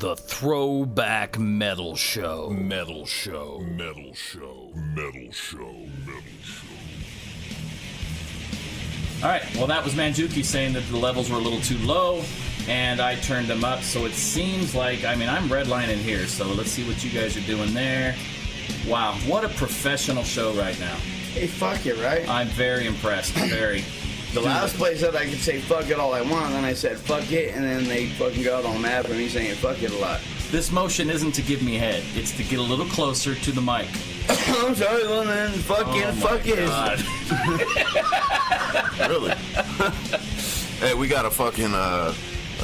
The Throwback Metal Show. Metal Show. Metal Show. Metal Show. Metal Show. All right, well, that was Manjuki saying that the levels were a little too low, and I turned them up, so it seems like, I mean, I'm redlining here, so let's see what you guys are doing there. Wow, what a professional show right now. Hey, fuck it, right? I'm very impressed, very. The last place said I could say fuck it all I want, and then I said fuck it, and then they fucking got all mad for me saying fuck it a lot. This motion isn't to give me head, it's to get a little closer to the mic. I'm sorry, well then, fucking fuck it. Really? Hey, we got a fucking a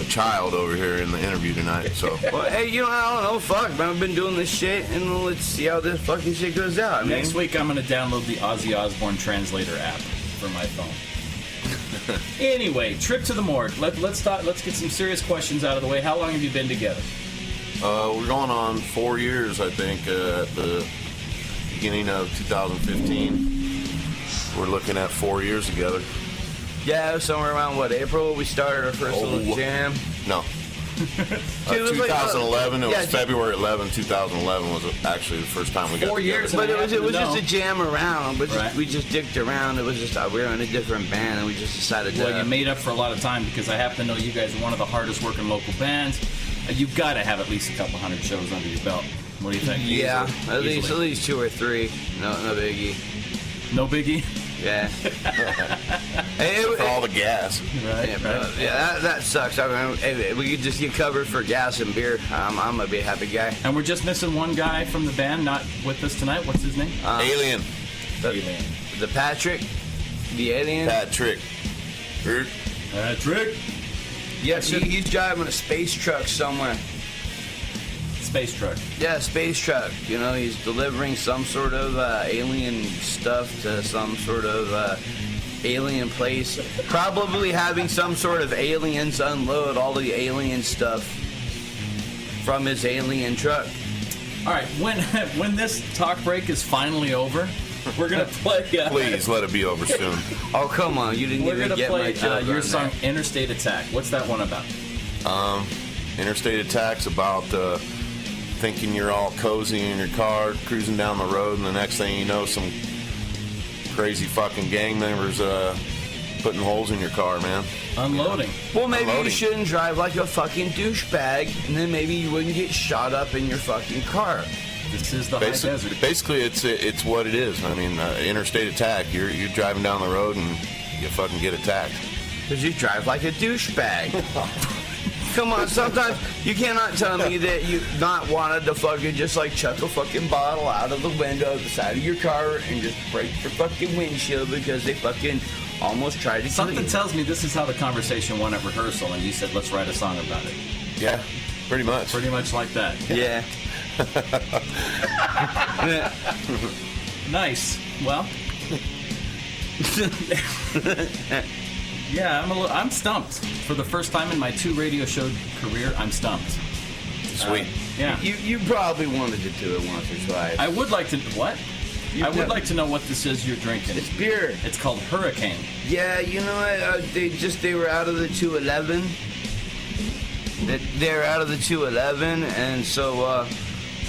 child over here in the interview tonight, so. Well, hey, you know, I don't know, fuck, man, I've been doing this shit, and let's see how this fucking shit goes out. Next week, I'm going to download the Ozzy Osbourne translator app for my phone. Anyway, trip to the morgue. Let's get some serious questions out of the way. How long have you been together? We're going on 4 years, I think, at the beginning of 2015. We're looking at 4 years together. Yeah, it was somewhere around, April? We started our first little jam. No. Dude, 2011, like, it was February 11, 2011 was actually the first time we got 4 years, together. But it was just a jam around. But right. We just dicked around. It was just we were in a different band, and we just decided to. Well, you made up for a lot of time because I happen to know you guys are one of the hardest working local bands. You've got to have at least a couple hundred shows under your belt. What do you think? Yeah, Easily. at least 2 or 3. No biggie. No biggie. Yeah. For all the gas. Right. Yeah, that sucks. I mean, if we could just get covered for gas and beer, I'm gonna be a happy guy. And we're just missing one guy from the band, not with us tonight. What's his name? Alien. The Patrick. The alien. Patrick. Patrick. Yes, he's driving a space truck somewhere. Space truck. Yeah, space truck. You know, he's delivering some sort of alien stuff to some sort of alien place. Probably having some sort of aliens unload all the alien stuff from his alien truck. All right, when this talk break is finally over, we're gonna play. Please let it be over soon. Oh, come on, you didn't We're even gonna get play my joke your on song that. "Interstate Attack." What's that one about? Interstate Attack's about thinking you're all cozy in your car, cruising down the road, and the next thing you know, some crazy fucking gang members putting holes in your car, man. Unloading. Well, maybe Unloading. you shouldn't drive like a fucking douchebag, and then maybe you wouldn't get shot up in your fucking car. This is the high desert. Basically, it's what it is. I mean, interstate attack. You're driving down the road and you fucking get attacked. Because you drive like a douchebag. Come on, sometimes you cannot tell me that you not wanted to fucking just like chuck a fucking bottle out of the window of the side of your car and just break your fucking windshield because they fucking almost tried to kill Something you. tells me this is how the conversation went at rehearsal, and you said, "Let's write a song about it." Yeah, pretty much. Pretty much like that. Yeah. Nice. Well. Yeah, I'm stumped. For the first time in my 2 radio show career, I'm stumped. Sweet. Yeah. You probably wanted to do it once or twice. I would like to. What? I would like to know what this is you're drinking. It's beer. It's called Hurricane. Yeah, you know what? They were out of the 211. They're out of the 211, and so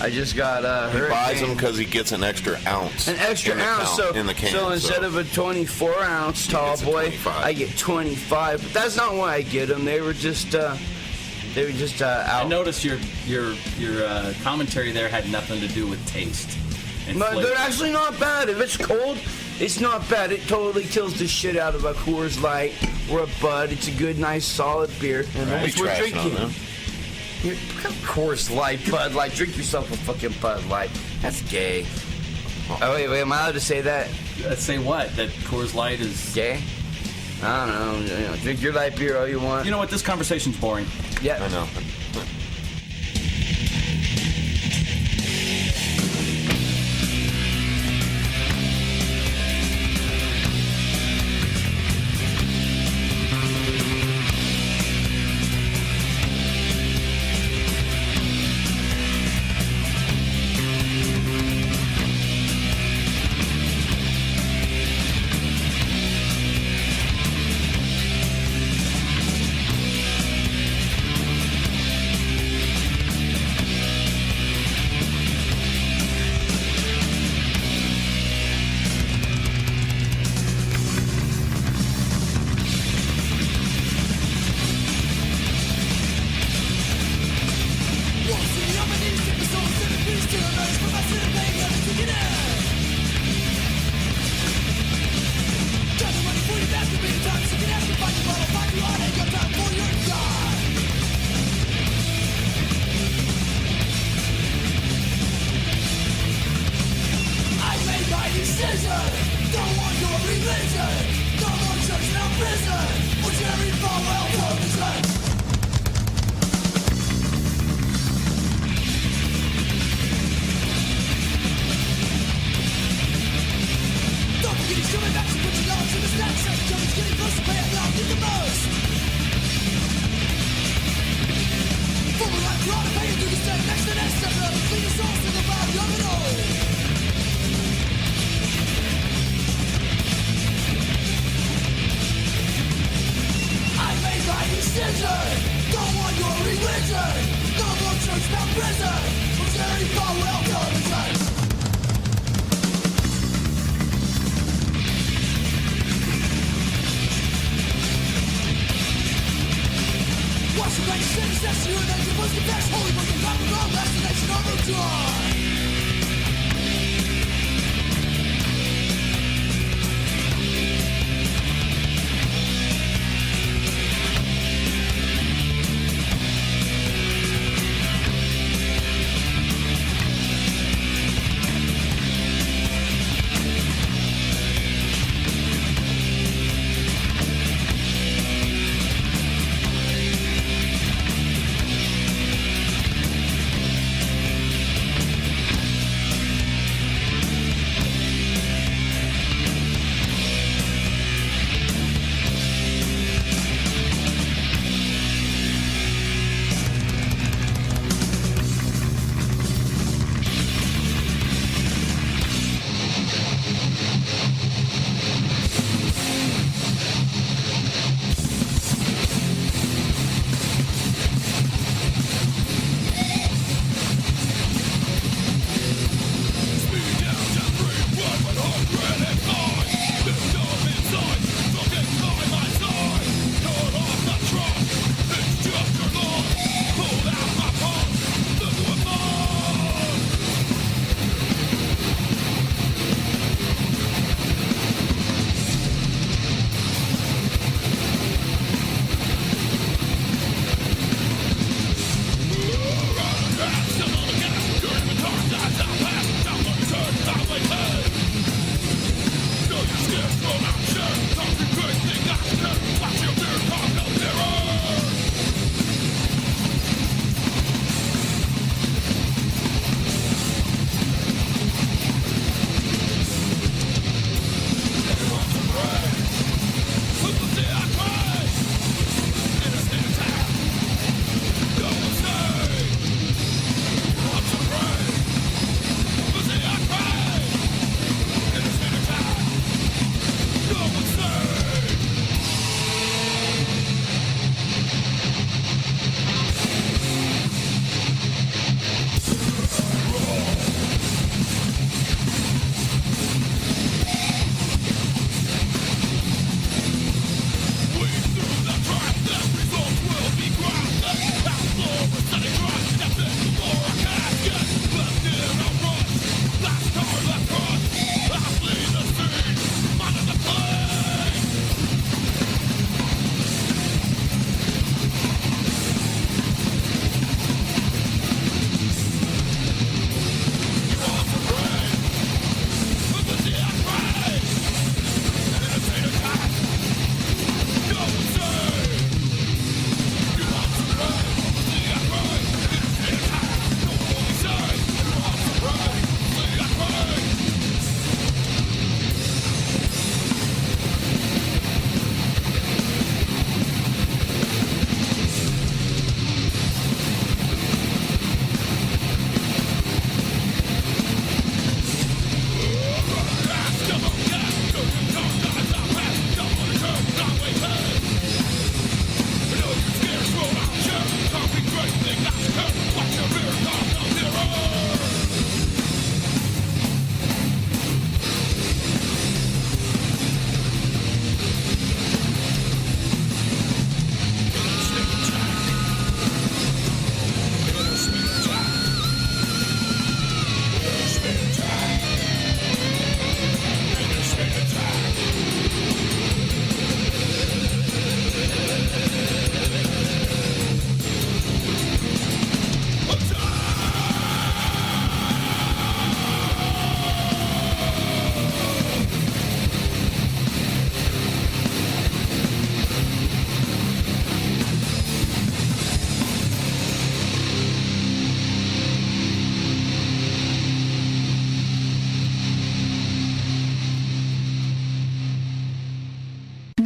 I just got He Hurricane. buys them because he gets an extra ounce. An extra in the ounce, in the can. so instead of a 24-ounce tall gets a boy, 25. I get 25. But that's not why I get them. They were just out. I noticed your commentary there had nothing to do with taste. And But flavor. they're actually not bad. If it's cold, it's not bad. It totally kills the shit out of a Coors Light or a Bud. It's a good, nice, solid beer. Don't be Which we're trashing on drinking. them. Coors Light, Bud Light. Drink yourself a fucking Bud Light. That's gay. Oh, wait, am I allowed to say that? Say what? That Coors Light is Gay? I don't know. Drink your light beer all you want. You know what? This conversation's boring. Yeah. I know.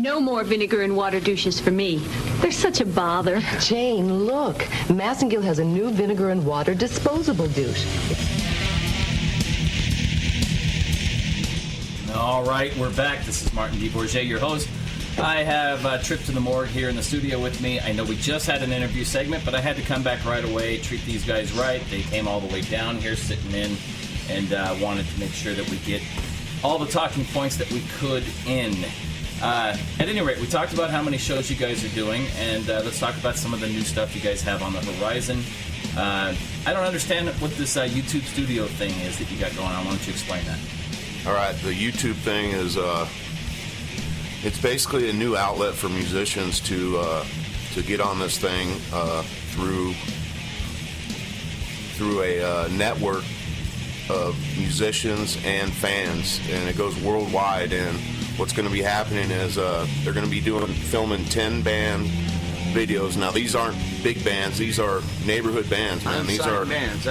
No more vinegar and water douches for me. They're such a bother. Jane, look. Massengill has a new vinegar and water disposable douche. All right, we're back. This is Martin DeBourge, your host. I have Trip to the Morgue here in the studio with me. I know we just had an interview segment, but I had to come back right away, treat these guys right. They came all the way down here, sitting in, and wanted to make sure that we get all the talking points that we could in. At any rate, we talked about how many shows you guys are doing, and let's talk about some of the new stuff you guys have on the horizon. I don't understand what this YouTube studio thing is that you got going on. Why don't you explain that? All right, the YouTube thing is it's basically a new outlet for musicians to get on this thing through a network of musicians and fans, and it goes worldwide. And what's going to be happening is they're going to be filming 10 band videos. Now, these aren't big bands; these are neighborhood bands, man. These are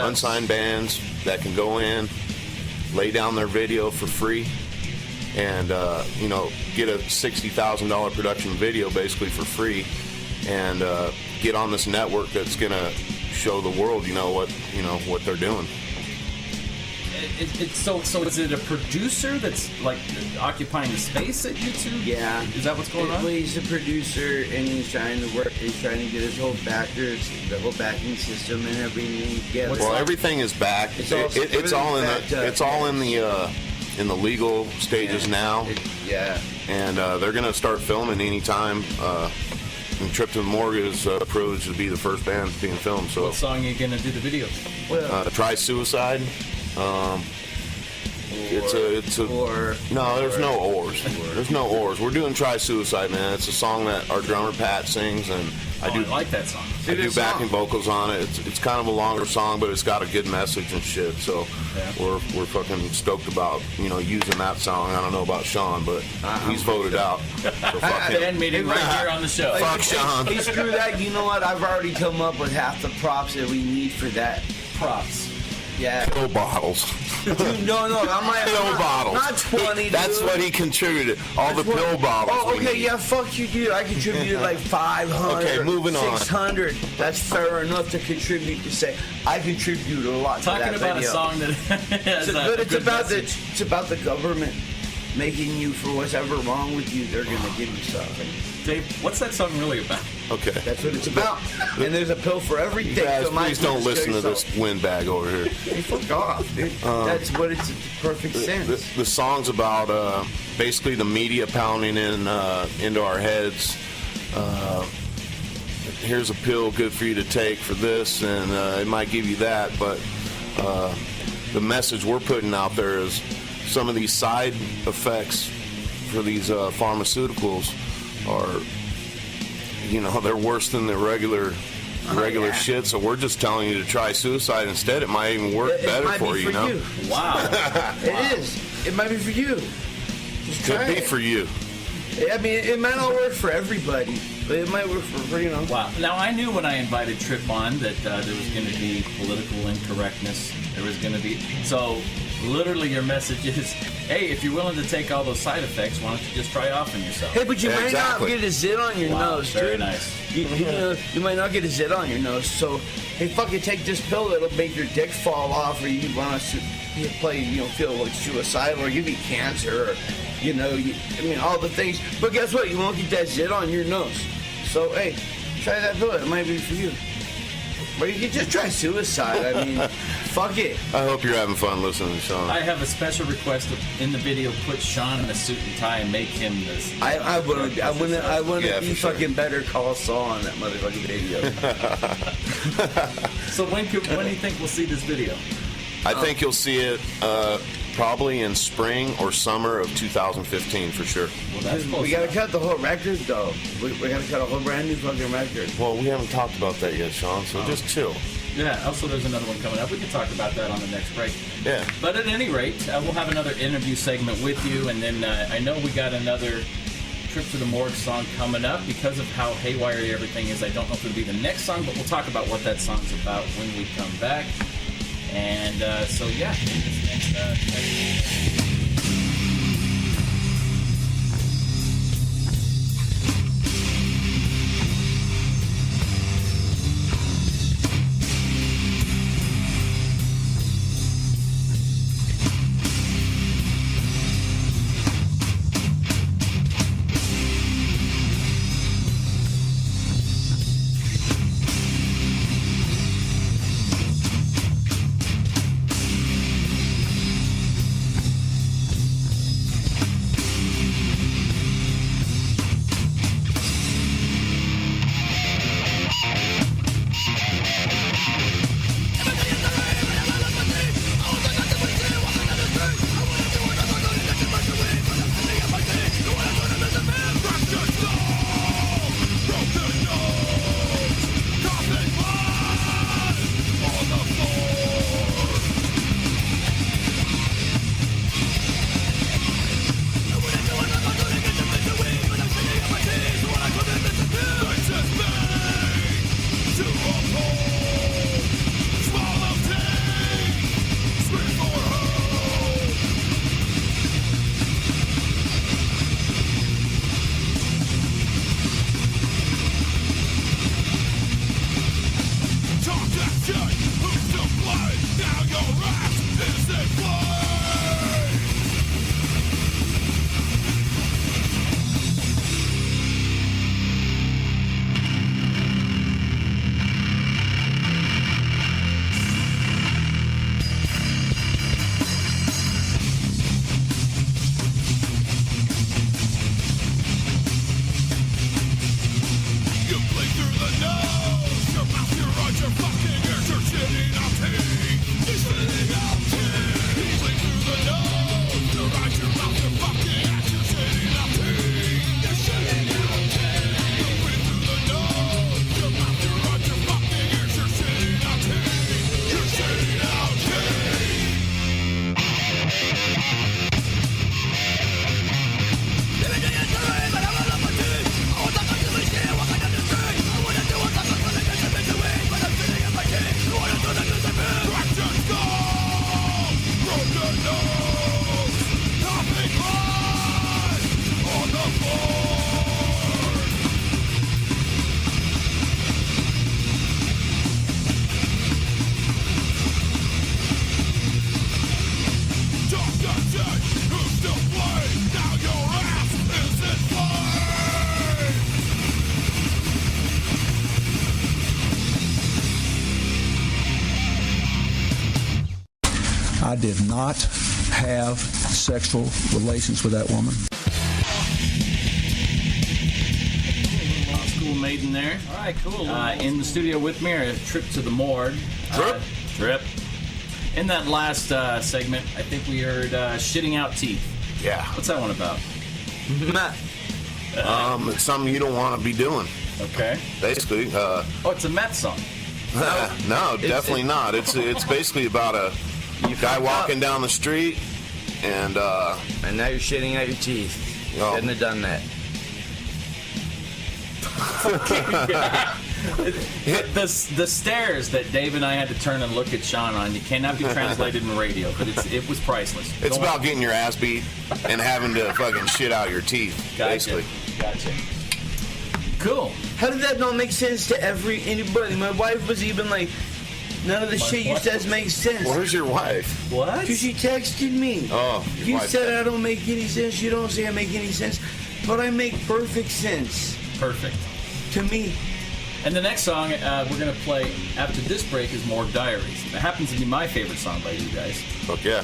unsigned bands that can go in, lay down their video for free, and get a $60,000 production video basically for free, and get on this network that's going to show the world, what they're doing. So is it a producer that's like occupying the space at YouTube? Yeah. Is that what's going on? Well, he's a producer, and he's trying to get his whole backers, the whole backing system and everything together. Well, everything is back. It's all in the legal stages now. Yeah. And they're going to start filming anytime. And Trip to the Morgue is privileged to be the first band being filmed. So what song are you going to do the video? Try Suicide. No, there's no ors. There's no ors. We're doing Try Suicide, man. It's a song that our drummer Pat sings, and I like that song. I do backing vocals on it. It's kind of a longer song, but it's got a good message and shit. So we're fucking stoked about using that song. I don't know about Sean, but he's voted out. So fuck him. Fan meeting right here on the show. Fuck Sean. Hey, screw that. You know what? I've already come up with half the props that we need for that. Props. Yeah. Pill bottles. Dude, no, I'm like pill bottles. Not 20. That's dude. what he contributed. All the pill bottles. Oh, okay, yeah, fuck you, dude. I contributed like 500. Okay, moving on. 600. That's fair enough to contribute. To say I contributed a lot Talking to that about video. a song that has but it's about the government making you, for whatever wrong with you, they're gonna give you stuff. Dave, what's that song really about? Okay. That's what it's about. And there's a pill for everything. Guys, so please don't listen to this windbag over here. Hey, fuck off, dude. That's what it's in perfect sense. The song's about basically the media pounding into our heads. Here's a pill good for you to take for this, and it might give you that, but the message we're putting out there is some of these side effects for these pharmaceuticals are, they're worse than the regular shit. So we're just telling you to try suicide instead. It might even work better for you, you. Wow. It is. It might be for you. Just try Could be it. for you. I mean, it might not work for everybody, but it might work for Wow. Now, I knew when I invited Trip on that there was going to be political incorrectness. There was going to be... So, literally, your message is, hey, if you're willing to take all those side effects, why don't you just try offing yourself? Hey, but you might not get a zit on your nose, dude. Very nice. You might not get a zit on your nose, so, hey, fucking take this pill that'll make your dick fall off, or you want to feel like suicidal, or give you cancer, or, all the things. But guess what? You won't get that zit on your nose. So, hey, try that pill. It might be for you. Or you can just try suicide. I mean, fuck it. I hope you're having fun listening to Sean. I have a special request in the video. Put Sean in a suit and tie and make him this. I want to be for fucking Better Call Saul on that motherfucking video. So when do you think we'll see this video? I think you'll see it probably in spring or summer of 2015 for sure. Well, that's We gotta cut the whole record, though. We gotta cut a whole brand new fucking record. Well, we haven't talked about that yet, Sean, so just chill. Yeah, also there's another one coming up. We can talk about that on the next break. Yeah. But at any rate, we'll have another interview segment with you, and then I know we got another Trip to the Morgue song coming up. Because of how haywire everything is, I don't know if it'll be the next song, but we'll talk about what that song's about when we come back. And so, yeah, this next I did not have sexual relations with that woman. School maiden there. All right, cool. In the studio with me, a trip to the morgue. Trip. In that last segment, I think we heard shitting out teeth. Yeah. What's that one about? It's something you don't want to be doing. Okay. Basically. It's a Met song. No, definitely not. It's basically about a guy walking down the street and now you're shitting out your teeth. You shouldn't have done that. The stares that Dave and I had to turn and look at Sean on, you cannot be translated in radio, but it was priceless. It's about getting your ass beat and having to fucking shit out your teeth, basically. Gotcha. Cool. How did that not make sense to anybody? My wife was even like, none of the shit you says makes sense. Where's your wife? What? Because she texted me. Oh, you said I don't make any sense. You don't say I make any sense. But I make perfect sense. Perfect. To me. And the next song we're going to play after this break is Morgue Diaries. It happens to be my favorite song by you guys. Fuck yeah.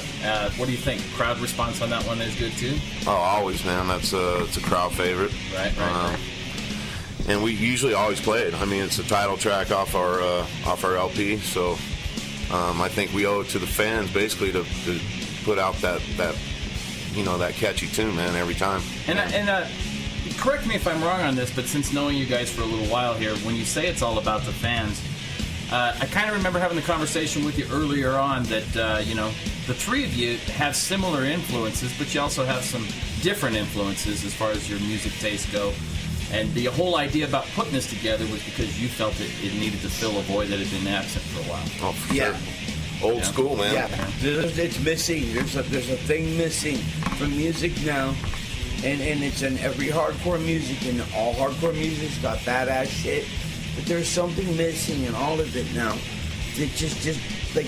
What do you think? Crowd response on that one is good too? Oh, always, man. It's a crowd favorite. Right. And we usually always play it. I mean, it's the title track off our LP. So I think we owe it to the fans basically to put out that catchy tune, man, every time. And correct me if I'm wrong on this, but since knowing you guys for a little while here, when you say it's all about the fans, I kind of remember having the conversation with you earlier on that, the three of you have similar influences, but you also have some different influences as far as your music tastes go. And the whole idea about putting this together was because you felt it needed to fill a void that had been absent for a while. Oh, for sure. Old school, man. Yeah, it's missing. There's a thing missing from music now. And it's in every hardcore music, and all hardcore music's got badass shit. But there's something missing in all of it now. That just like,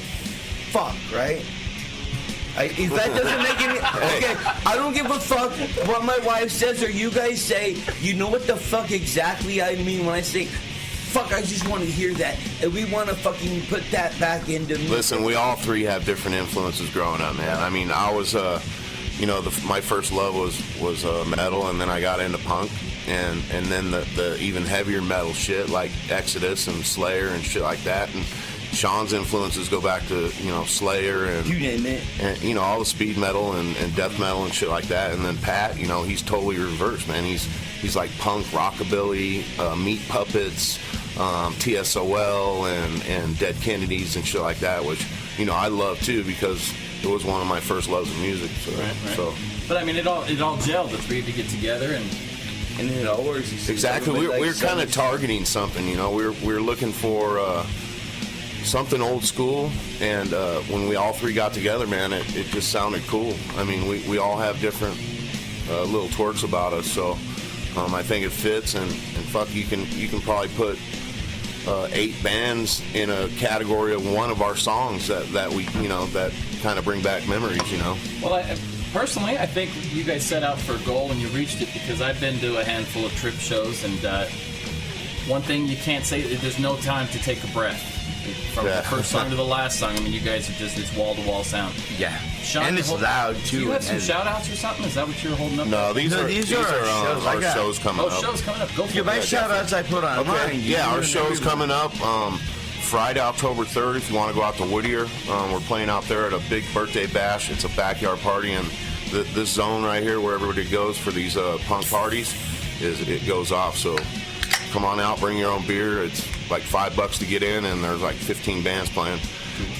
fuck, right? If that doesn't make any... Okay, I don't give a fuck what my wife says or you guys say. You know what the fuck exactly I mean when I say... Fuck, I just want to hear that. And we want to fucking put that back into me. Listen, we all three have different influences growing up, man. I mean, I was... my first love was metal, and then I got into punk, and then the even heavier metal shit like Exodus and Slayer and shit like that. And Sean's influences go back to Slayer and you name it, and all the speed metal and death metal and shit like that. And then Pat, he's totally reversed, man. He's like punk, rockabilly, Meat Puppets, TSOL, and Dead Kennedys and shit like that, which I love too because it was one of my first loves of music. So, right. So. But I mean, it all gelled. The three of you get together and it all works. Exactly. We're kind of targeting something. We're looking for something old school, and when we all three got together, man, it just sounded cool. I mean, we all have different little twerks about us, so I think it fits. And fuck, you can probably put 8 bands in a category of one of our songs that we, that kind of bring back memories, Well, personally, I think you guys set out for a goal and you reached it, because I've been to a handful of Trip shows, and one thing you can't say, there's no time to take a breath. From the first song to the last song, I mean, you guys are just, it's wall-to-wall sound. Yeah. Sean, And it's loud, too. Do you have some shout-outs or something? Is that what you're holding up? No, these are our shows coming up. Oh, shows coming up. Go for it. My shout-outs I put on mine. Yeah, our show's coming up Friday, October 3rd. If you want to go out to Whittier, we're playing out there at a big birthday bash. It's a backyard party, and this zone right here where everybody goes for these punk parties, it goes off. So come on out, bring your own beer. It's like $5 to get in, and there's like 15 bands playing.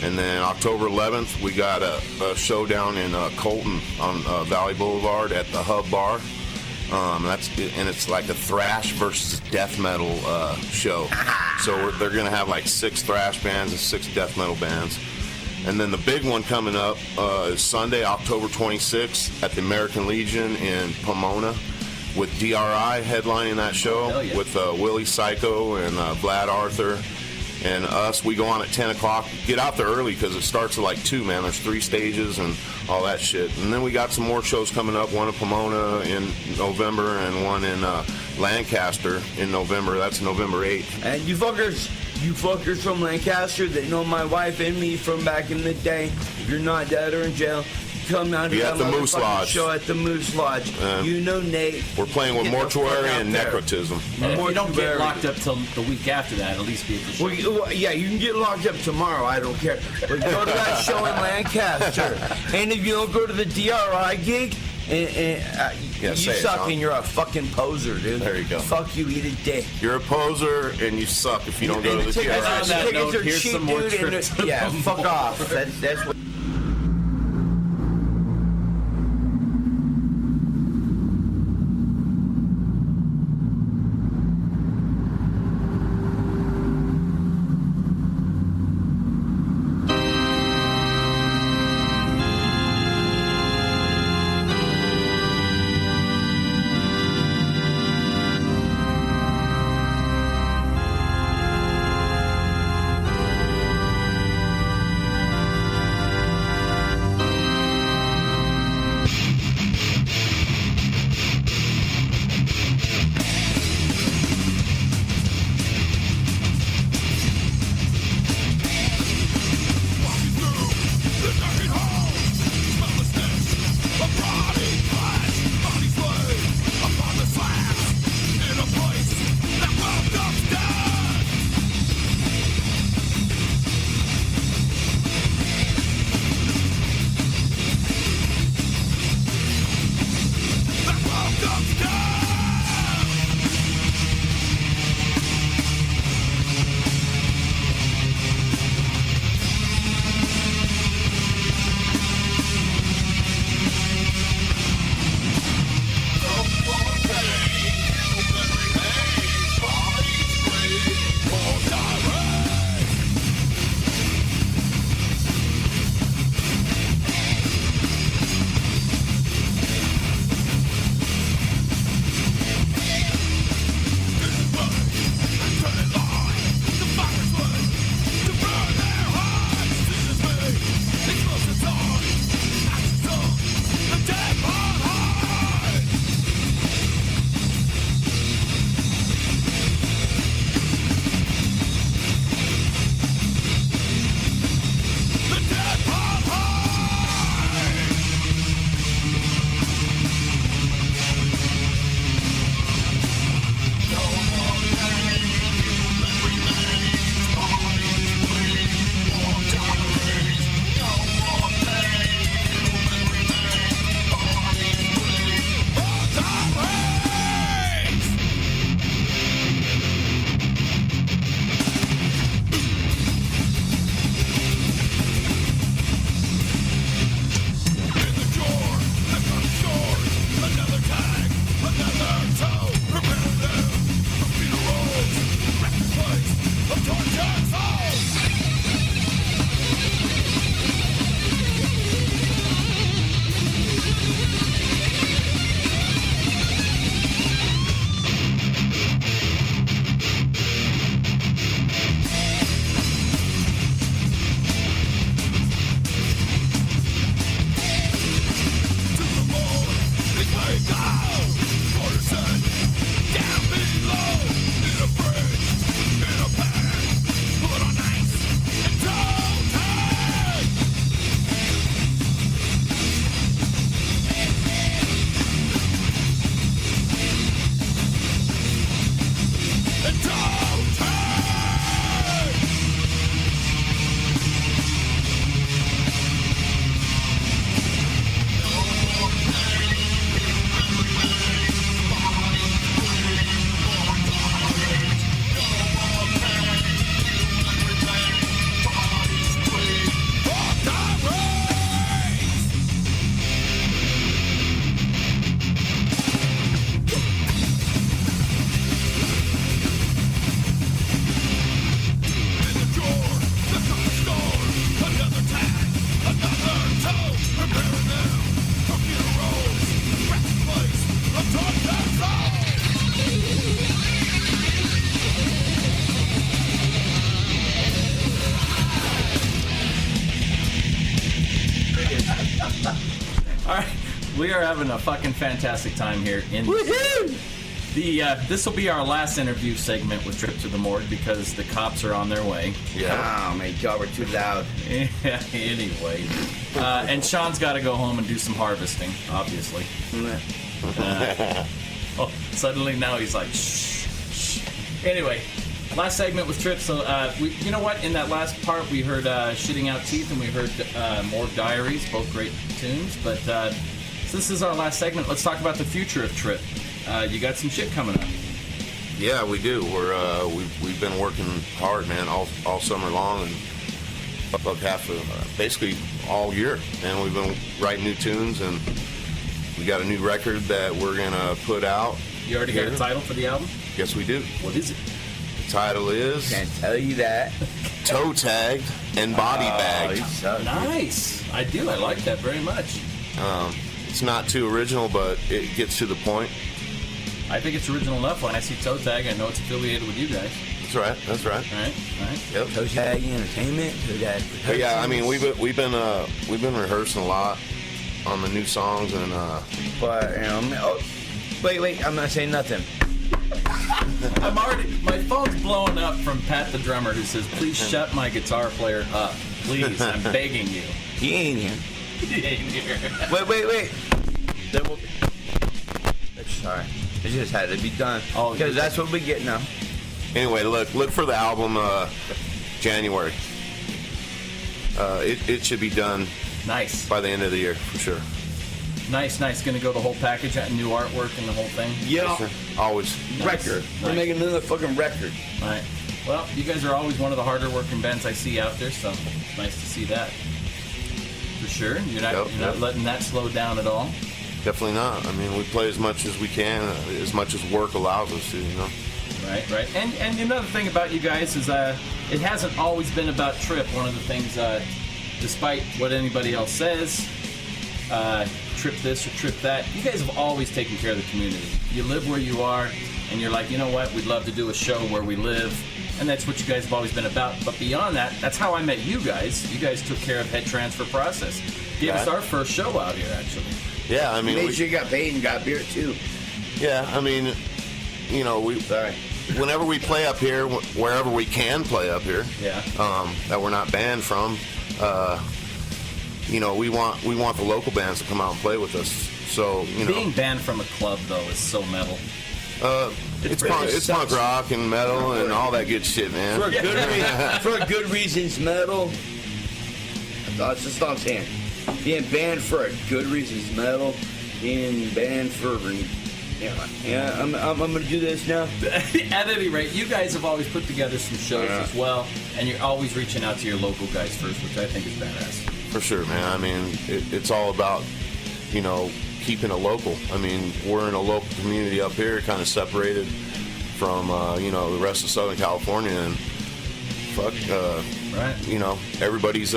And then October 11th, we got a show down in Colton on Valley Boulevard at the Hub Bar. It's like a thrash versus death metal show. So they're going to have like 6 thrash bands and 6 death metal bands. And then the big one coming up is Sunday, October 26th at the American Legion in Pomona, with D.R.I. headlining that show, with Willie Psycho and Vlad Arthur and us. We go on at 10 o'clock. Get out there early because it starts at like 2, man. There's 3 stages and all that shit. And then we got some more shows coming up, one in Pomona in November and one in Lancaster in November. That's November 8th. And you fuckers from Lancaster that know my wife and me from back in the day, if you're not dead or in jail, come out to at the Moose Lodge. Show at the Moose Lodge. You know Nate. We're playing with Mortuary and Necrotism. And if you don't get locked up till the week after that, at least be at the show. Well, yeah, you can get locked up tomorrow. I don't care. But go to that show in Lancaster. And if you don't go to the D.R.I. gig, you suck and you're a fucking poser, dude. There you go. Fuck you, eat a dick. You're a poser and you suck if you don't go to the D.R.I. Tickets are cheap, some more dude. trips. Yeah, fuck off. That's what. We are having a fucking fantastic time here in this will be our last interview segment with Trip to the Morgue because the cops are on their way. Yeah. Oh my God, we're too loud. Anyway, and Sean's got to go home and do some harvesting, obviously. Suddenly now he's like, shh, shh. Anyway, last segment with Trip. So, you know what? In that last part, we heard Shitting Out Teeth and we heard Morgue Diaries, both great tunes. But so this is our last segment. Let's talk about the future of Trip. You got some shit coming up. Yeah, we do. We've been working hard, man, all summer long and about half of basically all year. And we've been writing new tunes, and we got a new record that we're gonna put out. You already got a title for the album? Yes, we do. What is it? The title is Can't tell you that. Toe Tagged and Body Bagged. Nice. I do. I like that very much. It's not too original, but it gets to the point. I think it's original enough. When I see Toe Tag, I know it's affiliated with you guys. That's right. That's right. All right. Yep. Toe Tag Entertainment. Toe Tag. But yeah, I mean, we've been rehearsing a lot on the new songs, and But wait, I'm not saying nothing. My phone's blowing up from Pat the drummer, who says, "Please shut my guitar player up, please. I'm begging you." He ain't here. He ain't here. Wait. Sorry. It just had to be done. Oh, because that's what we get now. anyway, look for the album January. It should be done Nice. by the end of the year for sure. Nice. Gonna go the whole package, new artwork and the whole thing. Yeah. Yes, sir. Always. Record. Nice. We're making another fucking record. All right. Well, you guys are always one of the harder working bands I see out there, so it's nice to see that. For sure. You're not letting that slow down at all. Definitely not. I mean, we play as much as we can, as much as work allows us to, you know. Right. And another thing about you guys is it hasn't always been about Trip. One of the things, despite what anybody else says, Trip this or Trip that, you guys have always taken care of the community. You live where you are, and you're like, you know what, we'd love to do a show where we live, and that's what you guys have always been about. But beyond that, that's how I met you guys. You guys took care of Head Transfer Process. Gave us our first show out here, actually. Yeah, I mean, Made sure you got paid and got beer too. Yeah, I mean, you know, whenever we play up here, wherever we can play up here, that we're not banned from, you know, we want the local bands to come out and play with us. So, you know, being banned from a club though is so metal. It's punk rock and metal and all that good shit, man. For good reasons, metal. That's just what I'm saying. Being banned for a good reasons, metal. Being banned for, I'm gonna do this now. At any rate, you guys have always put together some shows as well, and you're always reaching out to your local guys first, which I think is badass. For sure, man. I mean, it's all about, you know, keeping it local. I mean, we're in a local community up here, kind of separated from, you know, the rest of Southern California, and you know, everybody's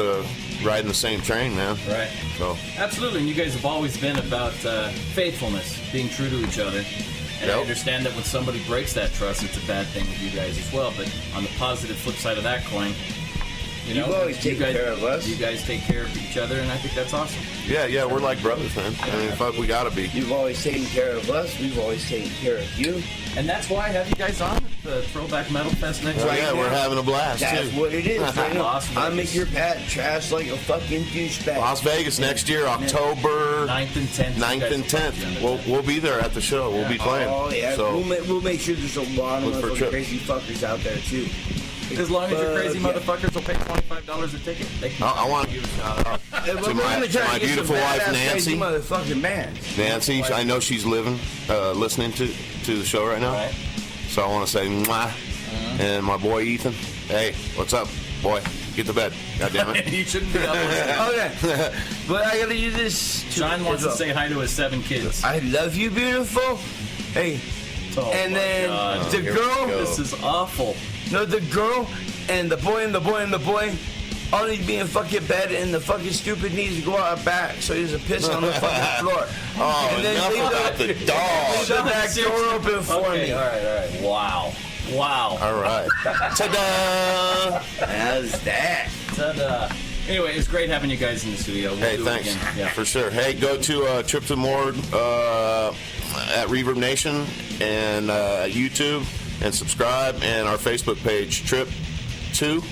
riding the same train, man. Right. So absolutely, and you guys have always been about faithfulness, being true to each other. And I understand that when somebody breaks that trust, it's a bad thing with you guys as well. But on the positive flip side of that coin, you know, You've always taken care of us. You guys take care of each other, and I think that's awesome. yeah, we're like brothers, man. I mean, we gotta be. You've always taken care of us. We've always taken care of you. And that's why I have you guys on at the Throwback Metal Fest next week. Yeah, we're having a blast, That's too. what it is. Right now. Las I'll Vegas. make your pat trash like a fucking douchebag. Las Vegas next year, October 9th and 10th. 9th and 10th. We'll be there at the show. We'll be playing. Oh, yeah. So We'll make sure there's a lot of Look for motherfucking Trip. crazy fuckers out there, too. As long as your crazy Yeah. motherfuckers will pay $25 a ticket, they can. I want to give a shout out We're to my gonna try to get beautiful some wife, badass Nancy. crazy motherfucking man. Nancy, I know she's listening to the show right now. Right. So I want to say mwah. And my boy Ethan, hey, what's up, boy? Get to bed. God damn it. You shouldn't be up listening. Okay. But I gotta do this. John wants to say hi to his 7 kids. I love you, beautiful. Hey. Oh And my then God. the Here we girl. go. This is awful. No, the girl and the boy and the boy and the boy all need to be in fucking bed, and the fucking stupid needs to go out back so he doesn't piss on the fucking floor. Oh, And then enough leave about the Leave dog. the back door open for Okay, me. all right. Wow. All right. Ta-da! How's that? Ta-da. Anyway, it's great having you guys in the studio. We'll Hey, do thanks. It again. Yeah. For sure. Hey, go to Trip to Morgue at Reverb Nation and YouTube and subscribe, and our Facebook page, Trip to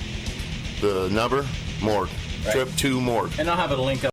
the number Morgue. Right. Trip to Morgue. And I'll have a link up